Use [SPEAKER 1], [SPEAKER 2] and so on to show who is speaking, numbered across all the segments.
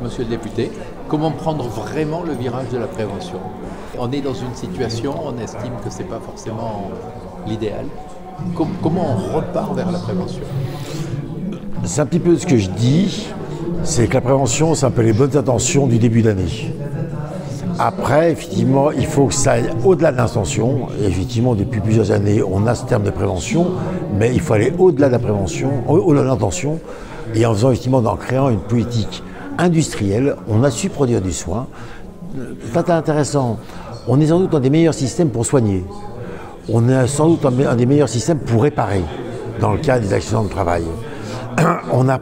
[SPEAKER 1] monsieur le député, comment prendre vraiment le virage de la prévention. On est dans une situation, on estime que ce n'est pas forcément l'idéal. Comment on repart vers la prévention?
[SPEAKER 2] C'est un petit peu ce que je dis, c'est que la prévention, c'est un peu les bonnes intentions du début d'année. Après, effectivement, il faut que ça aille au-delà de l'intention. Effectivement, depuis plusieurs années, on a ce terme de prévention, mais il faut aller au-delà de la prévention, au-delà de l'intention, et en faisant effectivement, en créant une politique industrielle, on a su produire du soin. C'est intéressant. On est sans doute un des meilleurs systèmes pour soigner. On est sans doute un des meilleurs systèmes pour réparer, dans le cas des accidents de travail. On n'a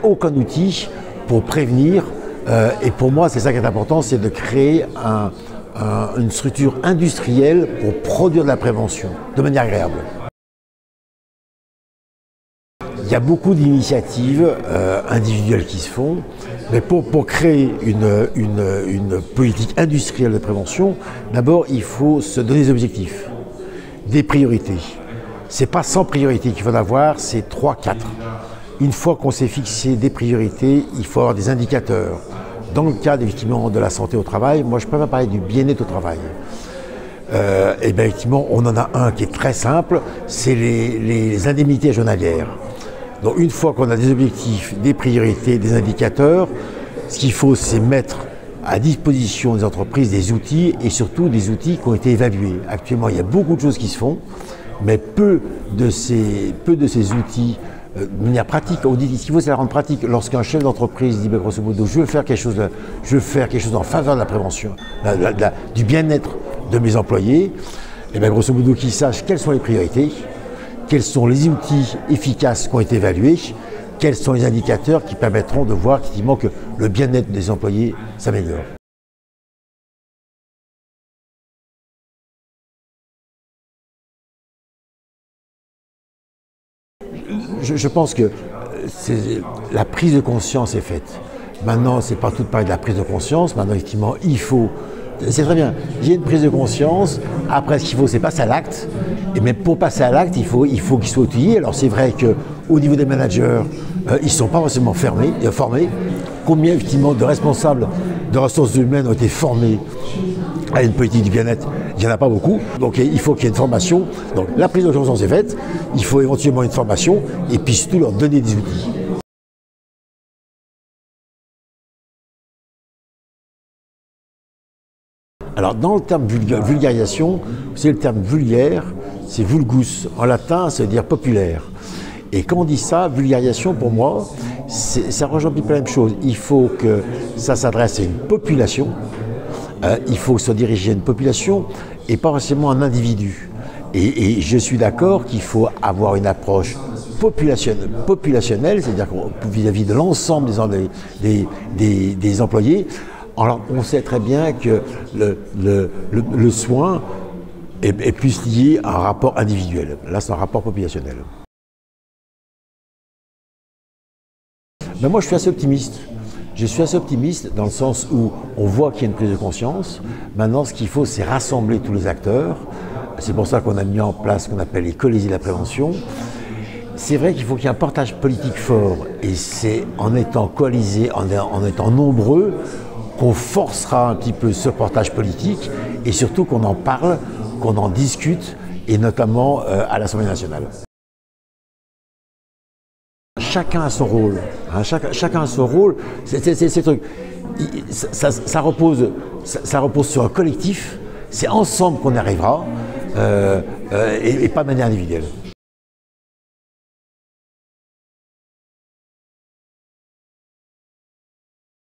[SPEAKER 2] aucun outil pour prévenir. Et pour moi, c'est ça qui est important, c'est de créer une structure industrielle pour produire de la prévention, de manière agréable. Il y a beaucoup d'initiatives individuelles qui se font, mais pour créer une politique industrielle de prévention, d'abord, il faut se donner des objectifs, des priorités. Ce n'est pas 100 priorités qu'il faut avoir, c'est 3-4. Une fois qu'on s'est fixé des priorités, il faut avoir des indicateurs. Dans le cadre effectivement de la santé au travail, moi je préfère parler du bien-être au travail. Et bien effectivement, on en a un qui est très simple, c'est les indemnités journalières. Donc une fois qu'on a des objectifs, des priorités, des indicateurs, ce qu'il faut c'est mettre à disposition des entreprises des outils et surtout des outils qui ont été évalués. Actuellement, il y a beaucoup de choses qui se font, mais peu de ces outils de manière pratique. On dit ce qu'il faut c'est la rendre pratique. Lorsqu'un chef d'entreprise dit grosso modo je veux faire quelque chose en faveur de la prévention, du bien-être de mes employés, et bien grosso modo qu'ils sachent quelles sont les priorités, quels sont les outils efficaces qui ont été évalués, quels sont les indicateurs qui permettront de voir effectivement que le bien-être des employés s'améliore. Je pense que la prise de conscience est faite. Maintenant, c'est pas tout de parler de la prise de conscience. Maintenant, effectivement, il faut. C'est très bien. Il y a une prise de conscience. Après, ce qu'il faut, c'est passer à l'acte. Et même pour passer à l'acte, il faut qu'ils soient outillés. Alors, c'est vrai qu'au niveau des managers, ils ne sont pas forcément formés. Combien, effectivement, de responsables de ressources humaines ont été formés à une politique du bien-être? Il n'y en a pas beaucoup, donc il faut qu'il y ait une formation. Donc la prise de conscience est faite, il faut éventuellement une formation et puis surtout leur donner des outils. Alors dans le terme vulgarisation, c'est le terme vulgaire, c'est vulgus. En latin, ça veut dire populaire. Et quand on dit ça, vulgarisation pour moi, ça rejoint un peu la même chose. Il faut que ça s'adresse à une population. Il faut que ça soit dirigé à une population et pas forcément un individu. Et je suis d'accord qu'il faut avoir une approche populationnelle, c'est-à-dire vis-à-vis de l'ensemble des employés. Alors on sait très bien que le soin est plus lié à un rapport individuel. Là, c'est un rapport populationnel. Mais moi, je suis assez optimiste. Je suis assez optimiste dans le sens où on voit qu'il y a une prise de conscience. Maintenant, ce qu'il faut, c'est rassembler tous les acteurs. C'est pour ça qu'on a mis en place ce qu'on appelle les colisées de la prévention. C'est vrai qu'il faut qu'il y ait un portage politique fort. Et c'est en étant coalisés, en étant nombreux, qu'on forcera un petit peu ce portage politique et surtout qu'on en parle, qu'on en discute, et notamment à l'Assemblée nationale. Chacun a son rôle. Hein, chacun a son rôle. C'est truc. Ça repose sur un collectif. C'est ensemble qu'on y arrivera et pas de manière individuelle.